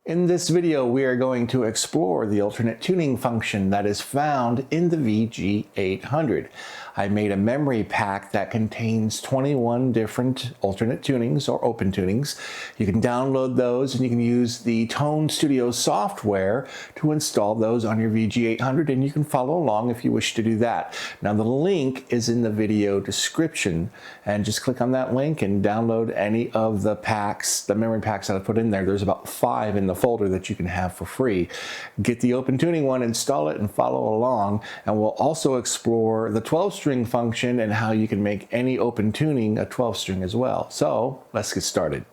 In this video, we are going to explore the alternate tuning function that is found in the VG-800. I made a memory pack that contains 21 different alternate tunings or open tunings. You can download those and you can use the Tone Studio software to install those on your VG-800, and you can follow along if you wish to do that. Now the link is in the video description, and just click on that link and download any of the packs, the memory packs that I put in there. There's about 5 in the folder that you can have for free. Get the open tuning one, install it, and follow along, and we'll also explore the 12 string function and how you can make any open tuning a 12 string as well. So let's get started.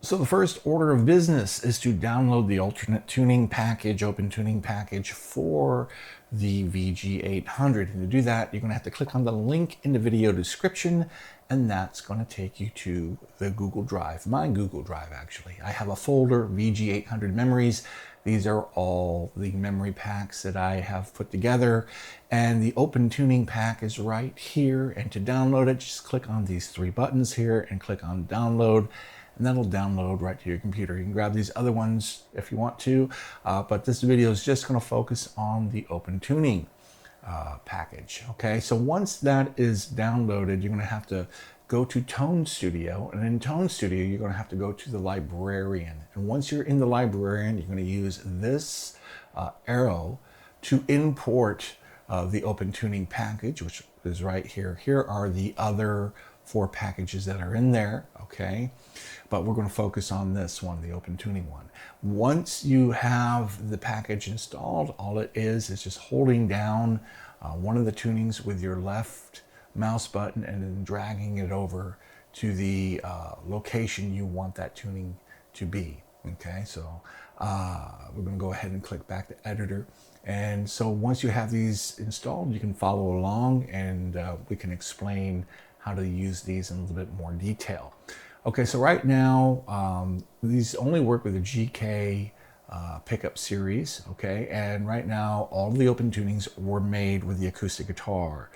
So the first order of business is to download the alternate tuning package, open tuning package for the VG-800. And to do that, you're going to have to click on the link in the video description, and that's going to take you to the Google Drive, my Google Drive actually. I have a folder, VG-800 memories. These are all the memory packs that I have put together, and the open tuning pack is right here. And to download it, just click on these 3 buttons here and click on download, and that'll download right to your computer. You can grab these other ones if you want to, but this video is just going to focus on the open tuning package. Okay, so once that is downloaded, you're going to have to go to Tone Studio, and in Tone Studio you're going to have to go to the librarian. And once you're in the librarian, you're going to use this arrow to import the open tuning package, which is right here. Here are the other 4 packages that are in there, okay? But we're going to focus on this one, the open tuning one. Once you have the package installed, all it is just holding down one of the tunings with your left mouse button and then dragging it over to the location you want that tuning to be. Okay, so we're going to go ahead and click back to editor. And so once you have these installed, you can follow along, and we can explain how to use these in a little bit more detail. Okay, so right now, these only work with the GK pickup series, okay? And right now, all the open tunings were made with the acoustic guitar.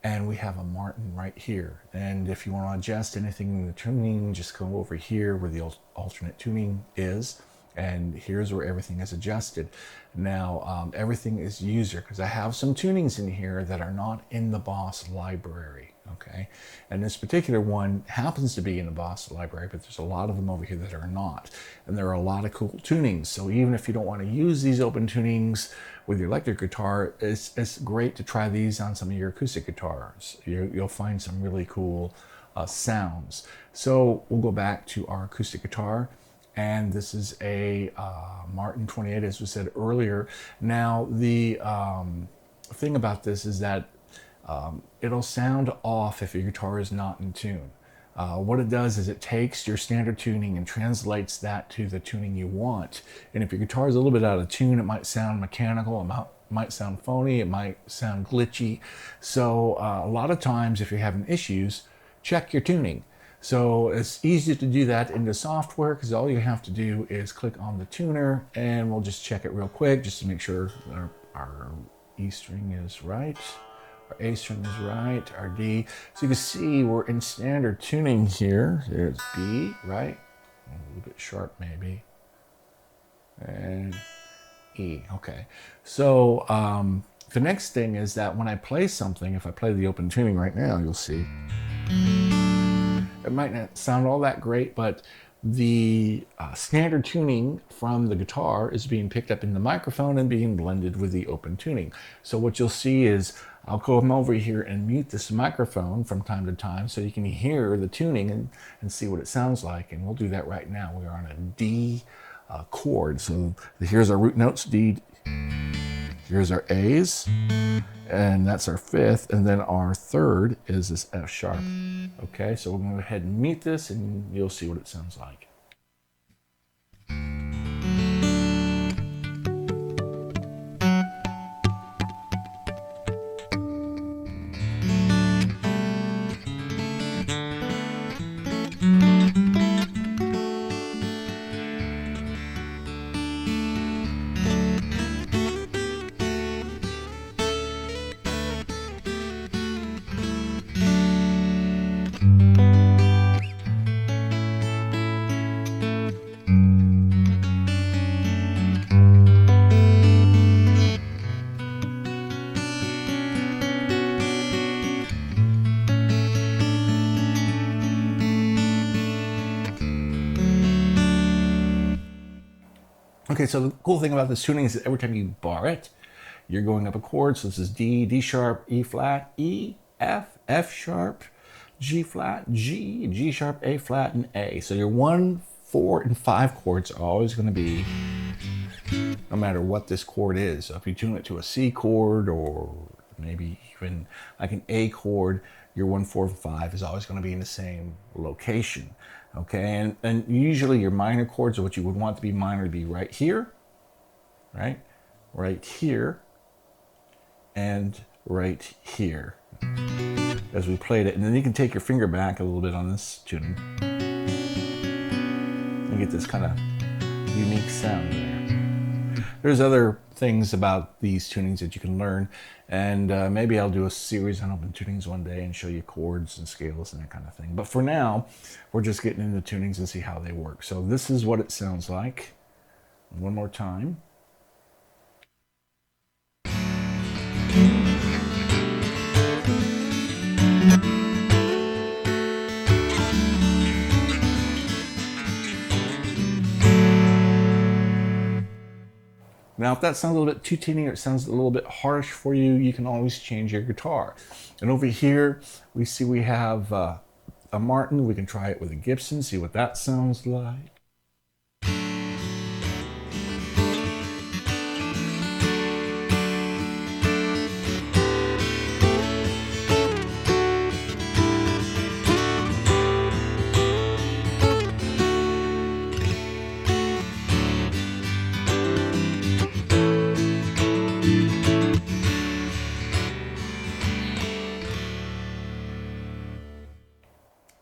And we have a Martin right here. And if you want to adjust anything in the tuning, just go over here where the alternate tuning is. And here's where everything is adjusted. Now, everything is user, because I have some tunings in here that are not in the Boss library, okay? And this particular one happens to be in the Boss library, but there's a lot of them over here that are not. And there are a lot of cool tunings. So even if you don't want to use these open tunings with your electric guitar, it's great to try these on some of your acoustic guitars. You'll find some really cool sounds. So we'll go back to our acoustic guitar, and this is a Martin 28, as we said earlier. Now the thing about this is that it'll sound off if your guitar is not in tune. What it does is it takes your standard tuning and translates that to the tuning you want. And if your guitar is a little bit out of tune, it might sound mechanical, it might sound phony, it might sound glitchy. So a lot of times if you're having issues, check your tuning. So it's easy to do that in the software, because all you have to do is click on the tuner, and we'll just check it real quick just to make sure our E string is right. Our A string is right, our D. So you can see we're in standard tuning here. There's B, right? A little bit sharp maybe. And E, okay. So the next thing is that when I play something, if I play the open tuning right now, you'll see it might not sound all that great, but the standard tuning from the guitar is being picked up in the microphone and being blended with the open tuning. So what you'll see is I'll come over here and mute this microphone from time to time so you can hear the tuning and see what it sounds like. And we'll do that right now. We're on a D chord. So here's our root notes, D. Here's our A's, and that's our 5th. And then our 3rd is this F sharp. Okay, so we're going to go ahead and mute this, and you'll see what it sounds like. Okay, so the cool thing about this tuning is that every time you bar it, you're going up a chord. So this is D, D sharp, E flat, E, F, F sharp, G flat, G, G sharp, A flat, and A. So your 1, 4, and 5 chords are always going to be, no matter what this chord is. So if you tune it to a C chord or maybe even like an A chord, your 1, 4, and 5 is always going to be in the same location. Okay, and usually your minor chords, or what you would want to be minor, to be right here, right here, and right here, as we played it. And then you can take your finger back a little bit on this tuning and get this kind of unique sound there. There's other things about these tunings that you can learn, and maybe I'll do a series on open tunings one day and show you chords and scales and that kind of thing. But for now, we're just getting into tunings and see how they work. So this is what it sounds like. One more time. Now, if that sounds a little bit too teeny or it sounds a little bit harsh for you, you can always change your guitar. And over here, we see we have a Martin. We can try it with a Gibson, see what that sounds like.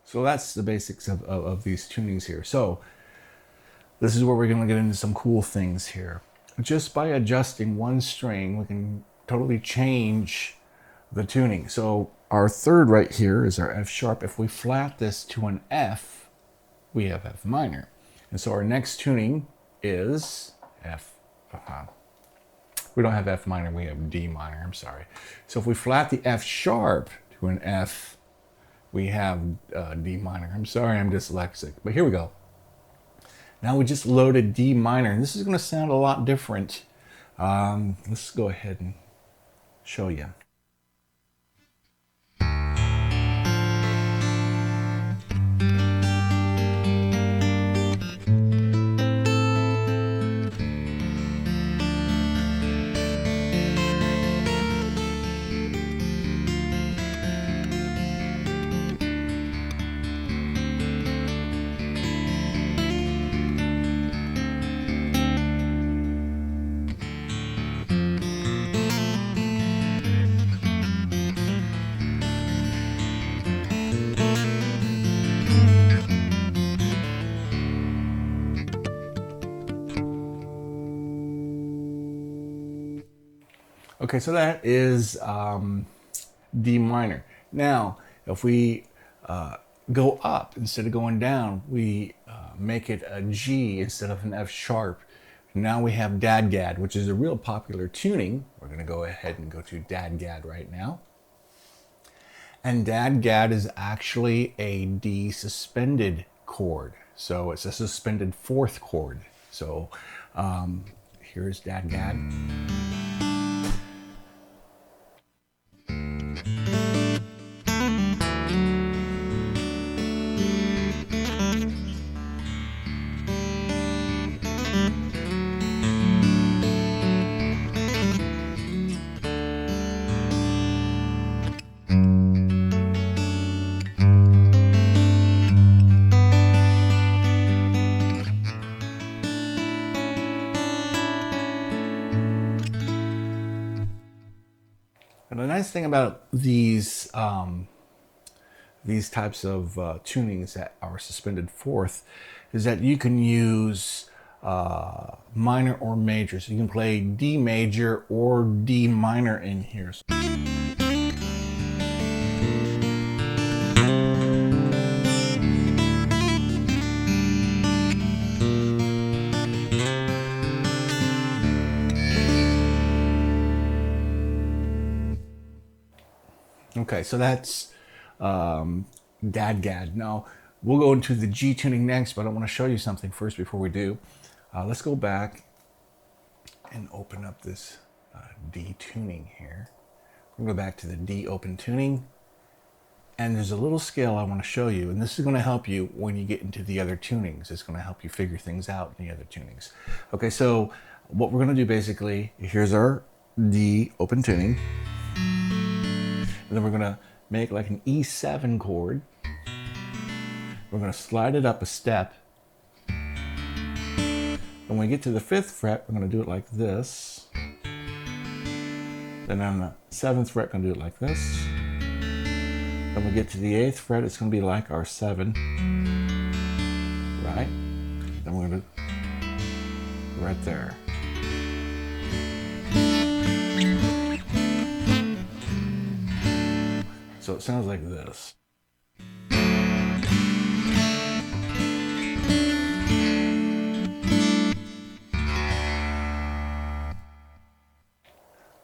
So that's the basics of these tunings here. So this is where we're going to get into some cool things here. Just by adjusting one string, we can totally change the tuning. So our third right here is our F sharp. If we flat this to an F, we have F minor. And so our next tuning is F. We don't have F minor, we have D minor, I'm sorry. So if we flat the F sharp to an F, we have D minor. I'm sorry, I'm dyslexic, but here we go. Now we just loaded D minor, and this is going to sound a lot different. Let's go ahead and show you. Okay, so that is D minor. Now, if we go up instead of going down, we make it a G instead of an F sharp. Now we have Dadgad, which is a real popular tuning. We're going to go ahead and go to Dadgad right now. And Dadgad is actually a D suspended chord. So it's a suspended fourth chord. So here's Dadgad. And the nice thing about these types of tunings that are suspended fourth is that you can use minor or major. So you can play D major or D minor in here. Okay, so that's Dadgad. Now, we'll go into the G tuning next, but I want to show you something first before we do. Let's go back and open up this D tuning here. We're going to go back to the D open tuning. And there's a little scale I want to show you, and this is going to help you when you get into the other tunings. It's going to help you figure things out in the other tunings. Okay, so what we're going to do basically, here's our D open tuning. And then we're going to make like an E7 chord. We're going to slide it up a step. When we get to the 5th fret, we're going to do it like this. Then on the 7th fret, we're going to do it like this. When we get to the 8th fret, it's going to be like our 7, right? Then we're going to, right there. So it sounds like this.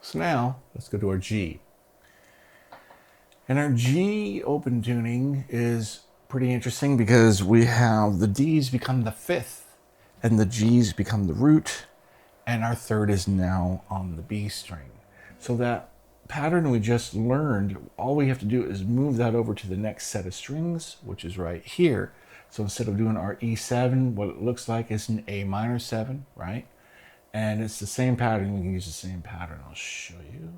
So now, let's go to our G. And our G open tuning is pretty interesting because we have the D's become the 5th and the G's become the root, and our 3rd is now on the B string. So that pattern we just learned, all we have to do is move that over to the next set of strings, which is right here. So instead of doing our E7, what it looks like is an A minor 7, right? And it's the same pattern. We can use the same pattern. I'll show you.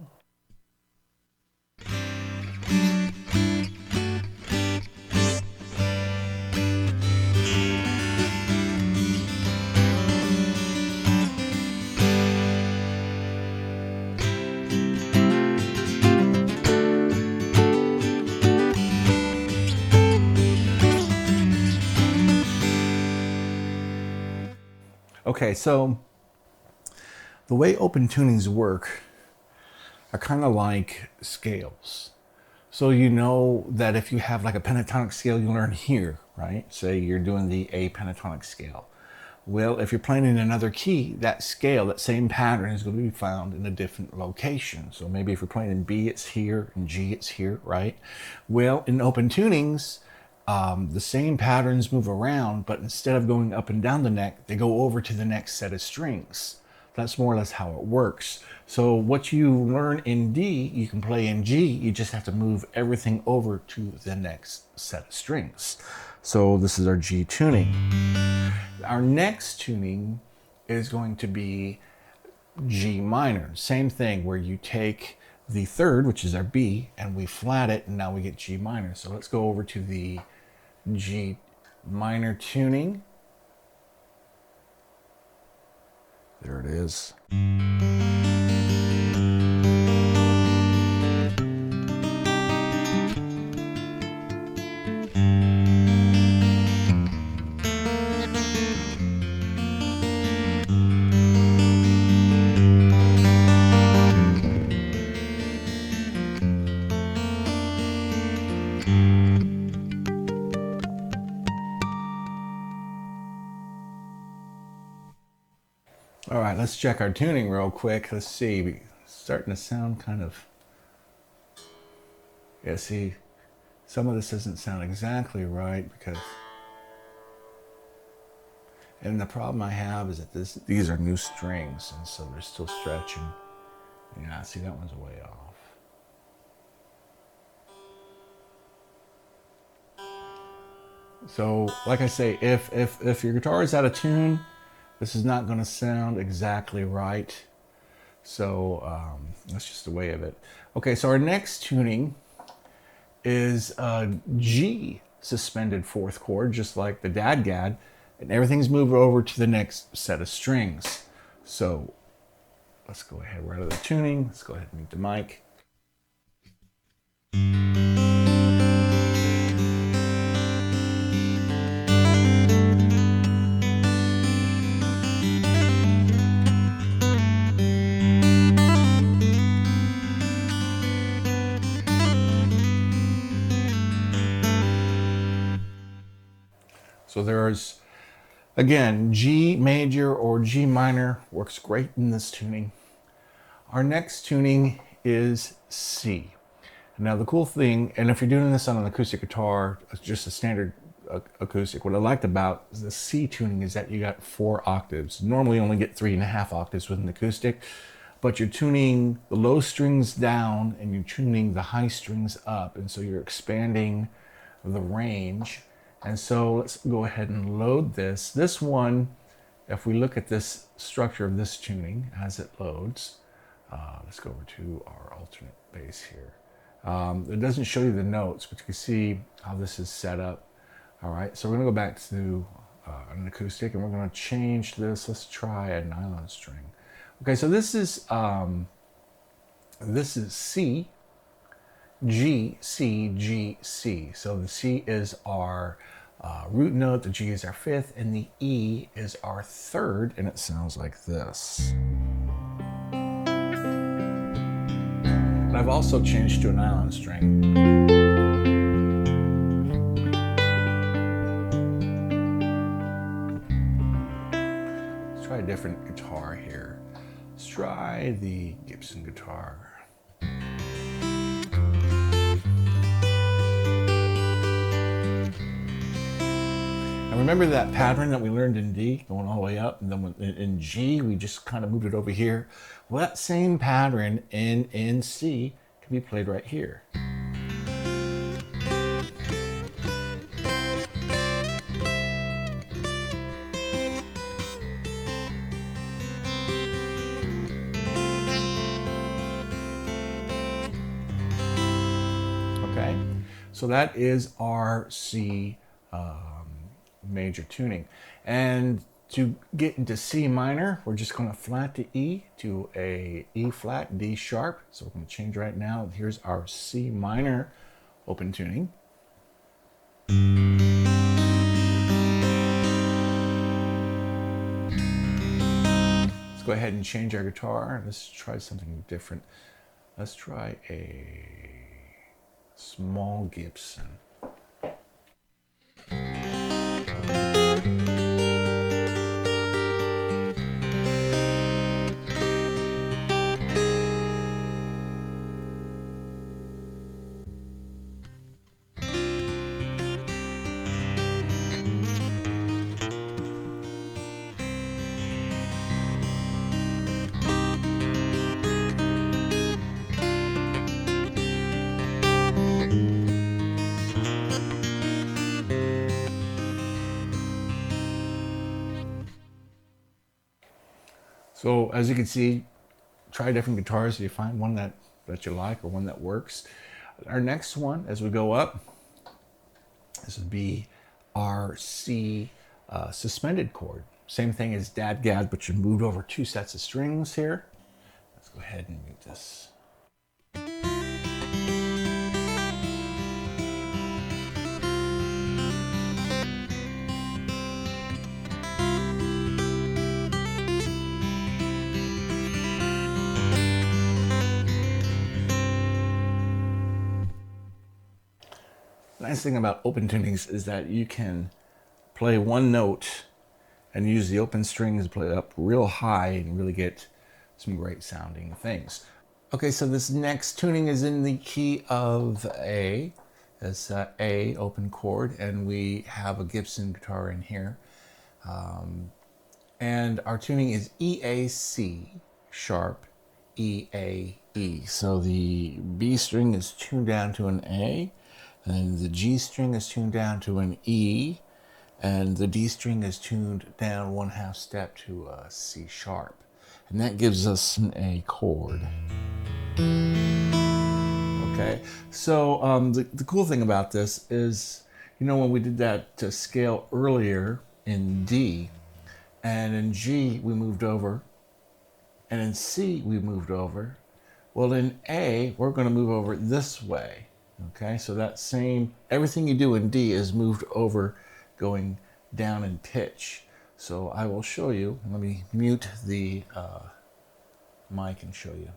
Okay, so the way open tunings work are kind of like scales. So you know that if you have like a pentatonic scale you learn here, right? Say you're doing the A pentatonic scale. Well, if you're playing in another key, that scale, that same pattern is going to be found in a different location. So maybe if you're playing in B, it's here, and G, it's here, right? Well, in open tunings, the same patterns move around, but instead of going up and down the neck, they go over to the next set of strings. That's more or less how it works. So what you learn in D, you can play in G, you just have to move everything over to the next set of strings. So this is our G tuning. Our next tuning is going to be G minor. Same thing, where you take the 3rd, which is our B, and we flat it, and now we get G minor. So let's go over to the G minor tuning. There it is. All right, let's check our tuning real quick. Let's see, it's starting to sound kind of, yeah, see, some of this doesn't sound exactly right because, and the problem I have is that these are new strings, and so they're still stretching. Yeah, see, that one's way off. So, like I say, if your guitar is out of tune, this is not going to sound exactly right. So that's just the way of it. Okay, so our next tuning is G suspended 4th chord, just like the dadgad, and everything's moved over to the next set of strings. So let's go ahead, we're out of the tuning. Let's go ahead and mute the mic. So there's, again, G major or G minor works great in this tuning. Our next tuning is C. Now the cool thing, and if you're doing this on an acoustic guitar, just a standard acoustic. What I liked about the C tuning is that you got 4 octaves. Normally you only get 3.5 octaves with an acoustic, but you're tuning the low strings down and you're tuning the high strings up, and so you're expanding the range. And so let's go ahead and load this. This one, if we look at this structure of this tuning as it loads, let's go over to our alternate bass here. It doesn't show you the notes, but you can see how this is set up. All right, so we're gonna go back to an acoustic, and we're gonna change this. Let's try a nylon string. Okay, so this is C, G, C, G, C. So the C is our root note, the G is our 5th, and the E is our 3rd, and it sounds like this. And I've also changed to a nylon string. Let's try a different guitar here. Let's try the Gibson guitar. And remember that pattern that we learned in D, going all the way up, and then in G, we just kind of moved it over here. Well, that same pattern in C can be played right here. Okay, so that is our C major tuning. And to get into C minor, we're just going to flat to E to a E flat, D sharp. So we're going to change right now. Here's our C minor open tuning. Let's go ahead and change our guitar. Let's try something different. Let's try a small Gibson. So as you can see, try different guitars so you find one that you like or one that works. Our next one, as we go up, this would be our C suspended chord. Same thing as Dadgad, but you moved over 2 sets of strings here. Let's go ahead and mute this. The nice thing about open tunings is that you can play one note and use the open strings to play it up real high and really get some great sounding things. Okay, so this next tuning is in the key of A. It's A open chord, and we have a Gibson guitar in here. And our tuning is EAC sharp EAE. So the B string is tuned down to an A, and the G string is tuned down to an E, and the D string is tuned down 1/2 step to a C sharp. And that gives us an A chord. Okay, so the cool thing about this is, you know, when we did that scale earlier in D, and in G we moved over, and in C we moved over, well in A we're going to move over this way. Okay, so that same, everything you do in D is moved over going down in pitch. So I will show you. Let me mute the mic and show you.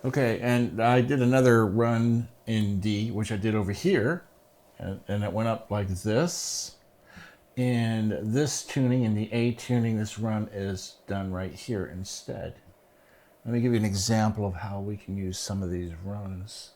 Okay, and I did another run in D, which I did over here, and it went up like this. And this tuning in the A tuning, this run is done right here instead. Let me give you an example of how we can use some of these runs.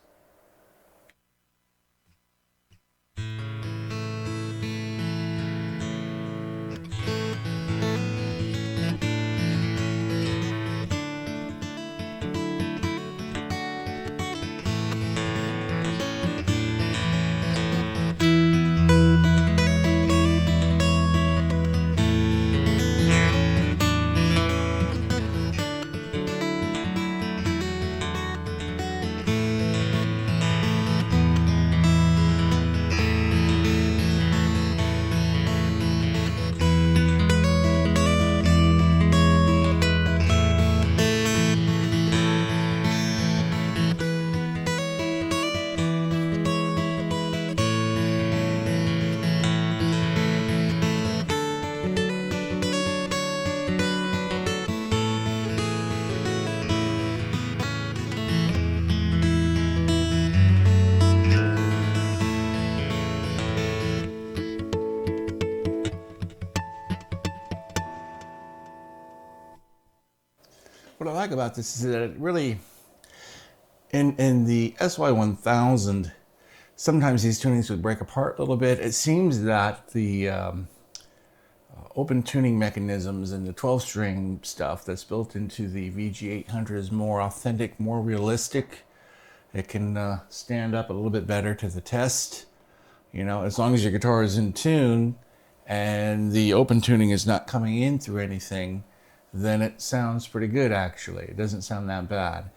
What I like about this is that it really, in the SY-1000, sometimes these tunings would break apart a little bit. It seems that the open tuning mechanisms and the 12-string stuff that's built into the VG-800 is more authentic, more realistic. It can stand up a little bit better to the test. You know, as long as your guitar is in tune and the open tuning is not coming in through anything, then it sounds pretty good actually. It doesn't sound that bad.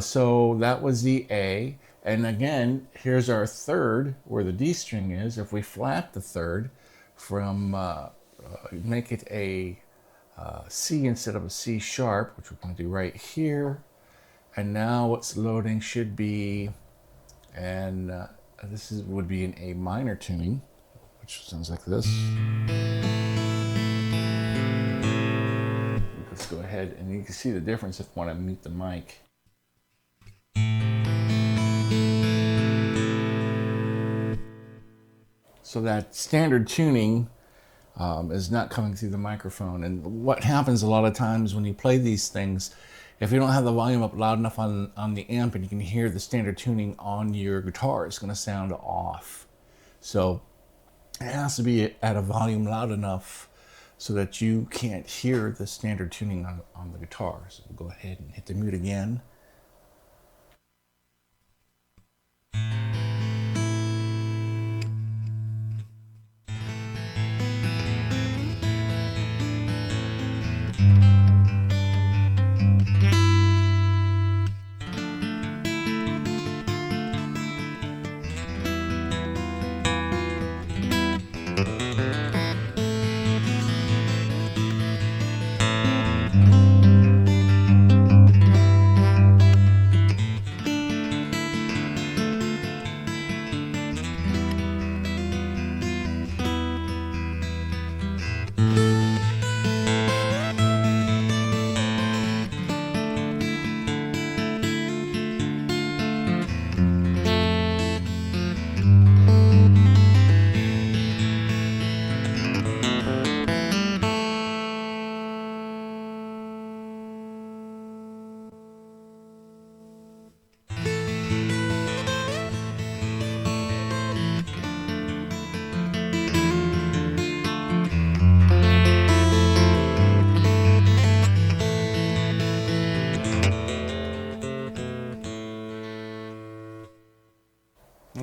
So that was the A. And again, here's our third where the D string is. If we flat the third from, make it a C instead of a C sharp, which we're going to do right here. And now what's loading should be, and this would be an A minor tuning, which sounds like this. Let's go ahead, and you can see the difference if I want to mute the mic. So that standard tuning is not coming through the microphone. And what happens a lot of times when you play these things, if you don't have the volume up loud enough on the amp and you can hear the standard tuning on your guitar, it's going to sound off. So it has to be at a volume loud enough so that you can't hear the standard tuning on the guitar. So we'll go ahead and hit the mute again.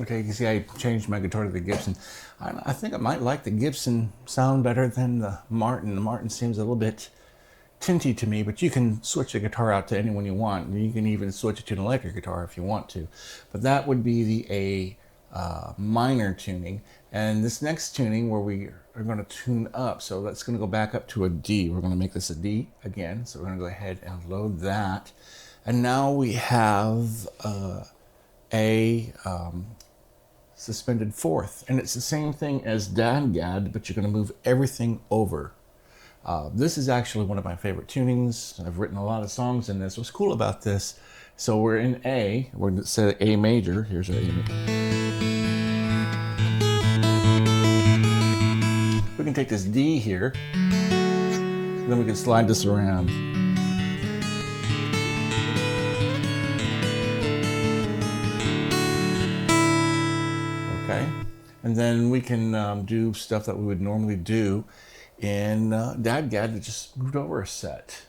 Okay, you can see I changed my guitar to the Gibson. I think I might like the Gibson sound better than the Martin. The Martin seems a little bit tinty to me, but you can switch the guitar out to anyone you want. You can even switch it to an electric guitar if you want to. But that would be the A minor tuning. And this next tuning where we are going to tune up, so that's going to go back up to a D. We're going to make this a D again. So we're going to go ahead and load that. And now we have a suspended fourth. And it's the same thing as Dadgad, but you're going to move everything over. This is actually one of my favorite tunings. I've written a lot of songs in this. What's cool about this, so we're in A, we're going to say A major. Here's our A major. We can take this D here, then we can slide this around. Okay, and then we can do stuff that we would normally do in Dadgad that just moved over a set.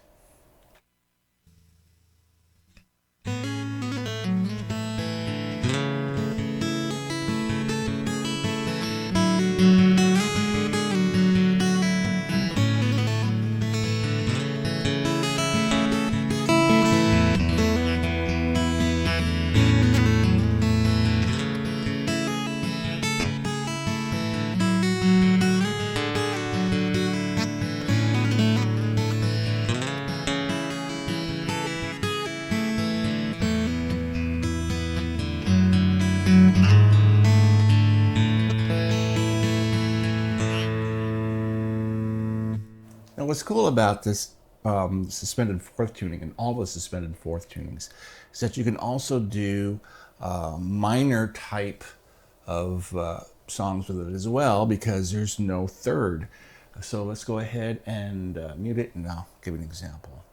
Now what's cool about this suspended fourth tuning and all the suspended fourth tunings is that you can also do minor type of songs with it as well, because there's no third. So let's go ahead and mute it, and I'll give an example.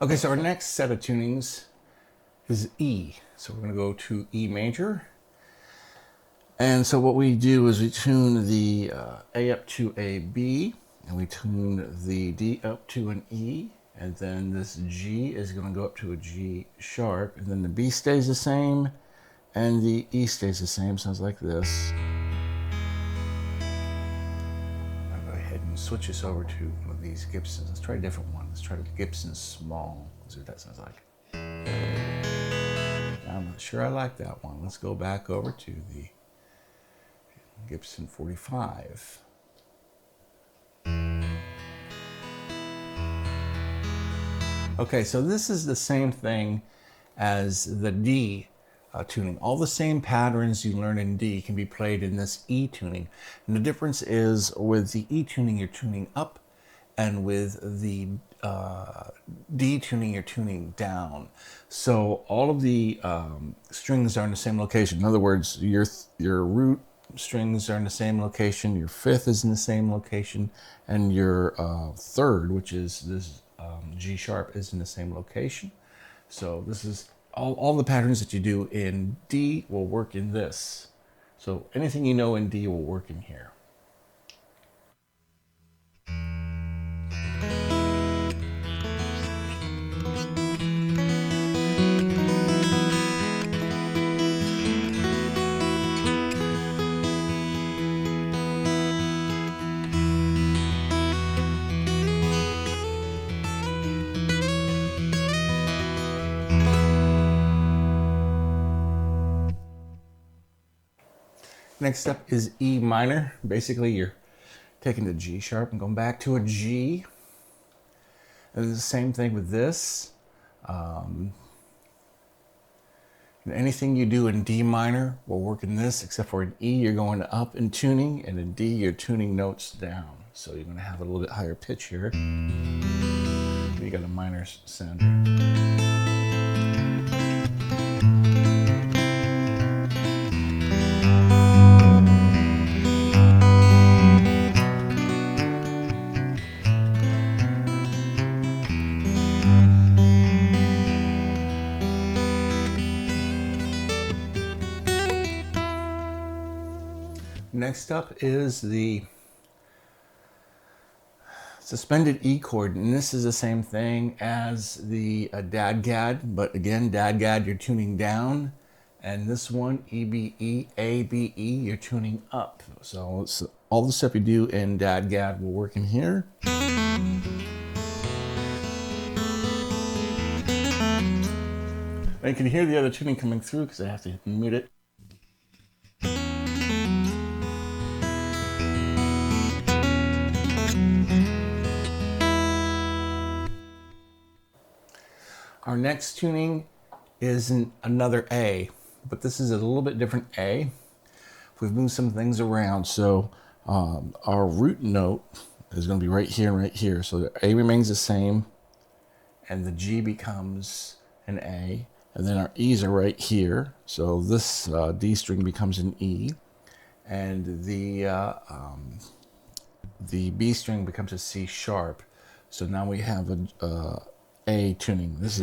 Okay, so our next set of tunings is E. So we're going to go to E major. And so what we do is we tune the A up to a B, and we tune the D up to an E, and then this G is going to go up to a G sharp, and then the B stays the same, and the E stays the same. Sounds like this. I'll go ahead and switch this over to one of these Gibsons. Let's try a different one. Let's try the Gibson Small. Let's see what that sounds like. I'm not sure I like that one. Let's go back over to the Gibson 45. Okay, so this is the same thing as the D tuning. All the same patterns you learn in D can be played in this E tuning. And the difference is with the E tuning, you're tuning up, and with the D tuning, you're tuning down. So all of the strings are in the same location. In other words, your root strings are in the same location, your fifth is in the same location, and your third, which is this G sharp, is in the same location. So this is all the patterns that you do in D will work in this. So anything you know in D will work in here. next up is E minor. Basically, you're taking the G sharp and going back to a G. And it's the same thing with this. Anything you do in D minor will work in this, except for in E, you're going up in tuning, and in D, you're tuning notes down. So you're going to have a little bit higher pitch here. You got a minor sound here. Next up is the suspended E chord, and this is the same thing as the dadgad, but again, dadgad you're tuning down, and this one, E, B, E, A, B, E, you're tuning up. So all the stuff you do in dadgad will work in here. And you can hear the other tuning coming through because I have to mute it. Our next tuning is another A, but this is a little bit different A. We've moved some things around, so our root note is going to be right here and right here. So the A remains the same, and the G becomes an A, and then our E's are right here. So this D string becomes an E, and the B string becomes a C sharp. So now we have a tuning. This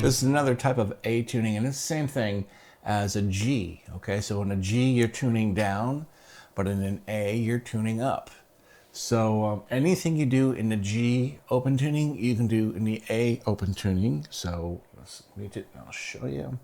is another type of A tuning, and it's the same thing as a G. Okay, so in a G you're tuning down, but in an A you're tuning up. So anything you do in the G open tuning, you can do in the A open tuning. So let's mute it and I'll show you.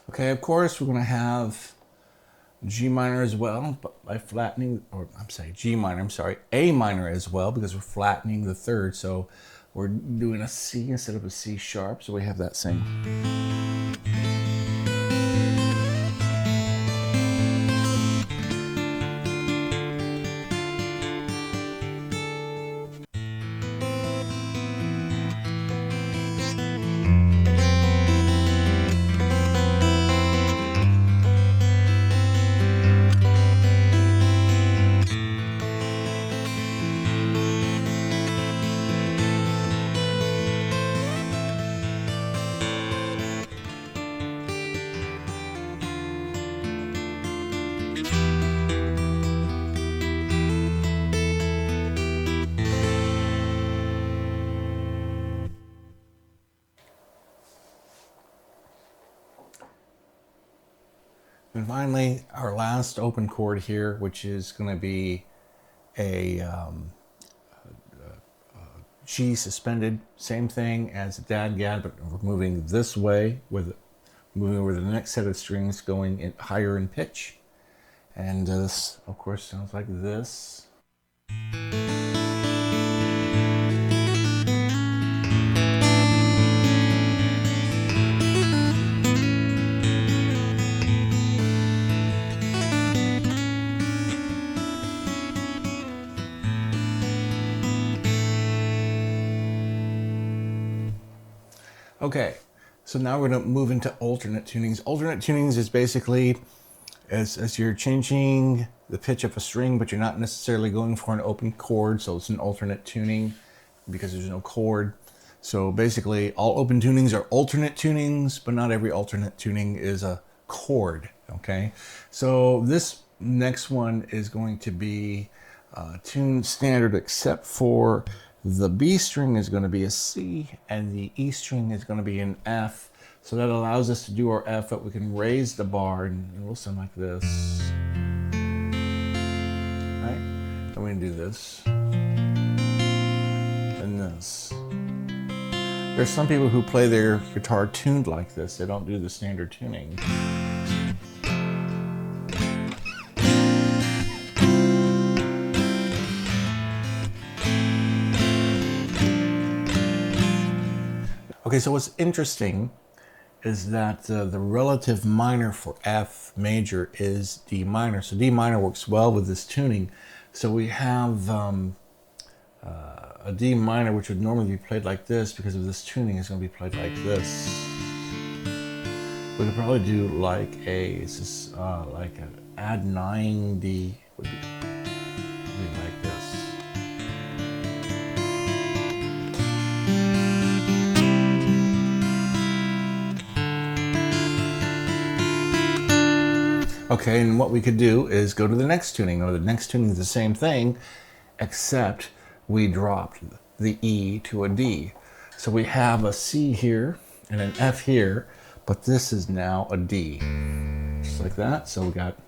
Okay, of course, we're going to have G minor as well, but by flattening, or A minor as well, because we're flattening the third. So we're doing a C instead of a C sharp, so we have that same. And finally, our last open chord here, which is going to be a G suspended, same thing as a dadgad, but we're moving this way, moving over the next set of strings going higher in pitch. And this, of course, sounds like this. Okay, so now we're going to move into alternate tunings. Alternate tunings is basically as you're changing the pitch of a string, but you're not necessarily going for an open chord, so it's an alternate tuning because there's no chord. So basically, all open tunings are alternate tunings, but not every alternate tuning is a chord, okay? So this next one is going to be tuned standard except for The B string is going to be a C, and the E string is going to be an F. So that allows us to do our F, but we can raise the bar, and it will sound like this. Right? And we can do this. And this. There's some people who play their guitar tuned like this. They don't do the standard tuning. Okay, so what's interesting is that the relative minor for F major is D minor. So D minor works well with this tuning. So we have a D minor, which would normally be played like this, because of this tuning is going to be played like this. We could probably do like like an add 9 D would be like this. Okay, and what we could do is go to the next tuning. Or the next tuning is the same thing, except we dropped the E to a D. So we have a C here and an F here, but this is now a D. Just like that. So we got...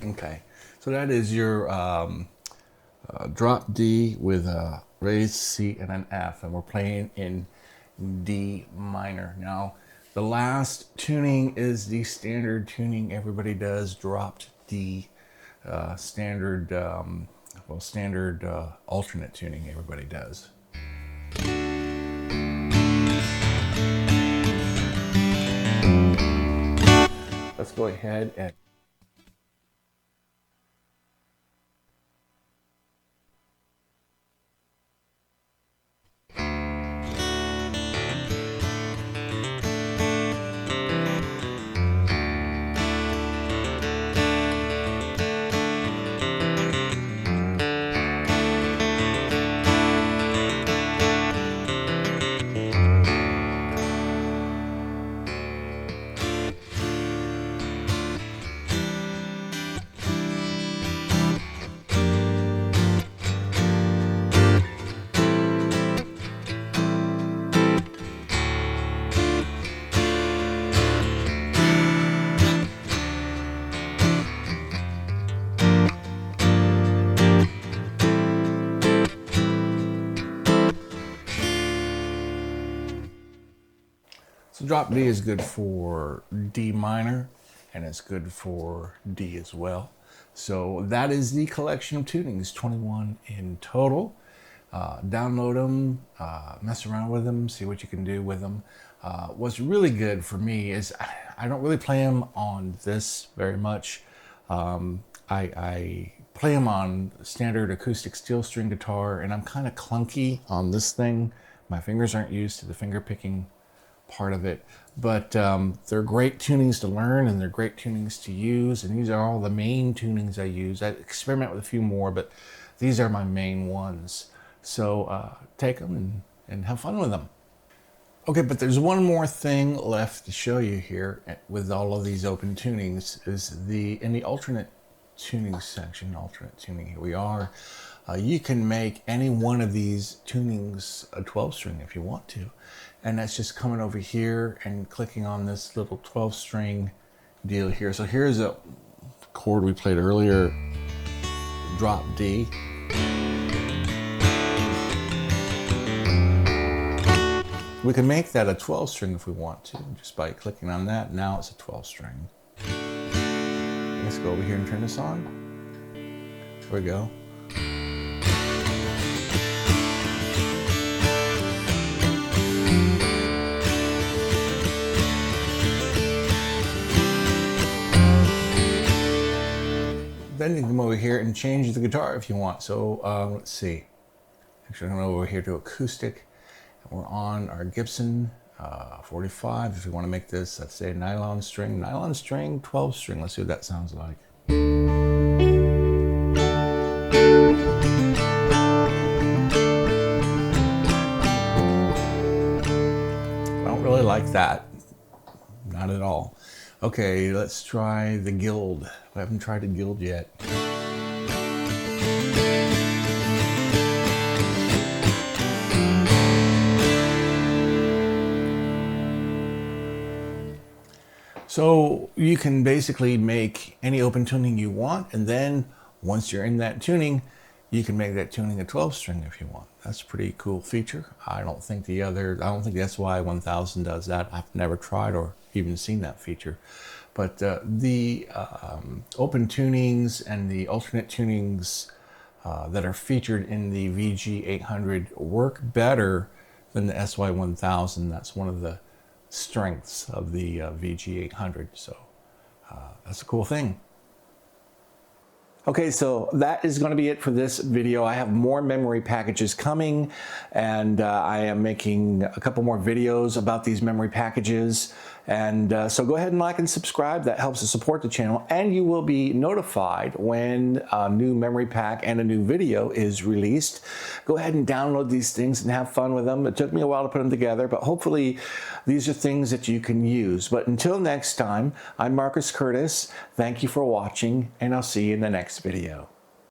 Okay, so that is your drop D with a raised C and an F, and we're playing in D minor. Now, the last tuning is the standard tuning everybody does, dropped D, standard alternate tuning everybody does. Let's go ahead and so drop D is good for D minor, and it's good for D as well. So that is the collection of tunings, 21 in total. Download them, mess around with them, see what you can do with them. What's really good for me is I don't really play them on this very much. I play them on standard acoustic steel string guitar, and I'm kind of clunky on this thing. My fingers aren't used to the finger picking part of it, but they're great tunings to learn, and they're great tunings to use, and these are all the main tunings I use. I experiment with a few more, but these are my main ones. So take them and have fun with them. Okay, but there's one more thing left to show you here with all of these open tunings, is in the alternate tuning section, alternate tuning, here we are. You can make any one of these tunings a 12 string if you want to. And that's just coming over here and clicking on this little 12 string deal here. So here's a chord we played earlier, drop D. We can make that a 12 string if we want to, just by clicking on that. Now it's a 12 string. Let's go over here and turn this on. There we go. Then you can come over here and change the guitar if you want. So let's see. Actually, I'm going to go over here to acoustic. And we're on our Gibson 45. If you want to make this, let's say nylon string, 12 string. Let's see what that sounds like. I don't really like that. Not at all. Okay, let's try the Guild. I haven't tried the Guild yet. So you can basically make any open tuning you want, and then once you're in that tuning, you can make that tuning a 12 string if you want. That's a pretty cool feature. I don't think the SY-1000 does that. I've never tried or even seen that feature. But the open tunings and the alternate tunings that are featured in the VG-800 work better than the SY-1000. That's one of the strengths of the VG-800. So that's a cool thing. Okay, so that is going to be it for this video. I have more memory packages coming, and I am making a couple more videos about these memory packages. And so go ahead and like and subscribe. That helps to support the channel, and you will be notified when a new memory pack and a new video is released. Go ahead and download these things and have fun with them. It took me a while to put them together, but hopefully these are things that you can use. But until next time, I'm Marcus Curtis. Thank you for watching, and I'll see you in the next video.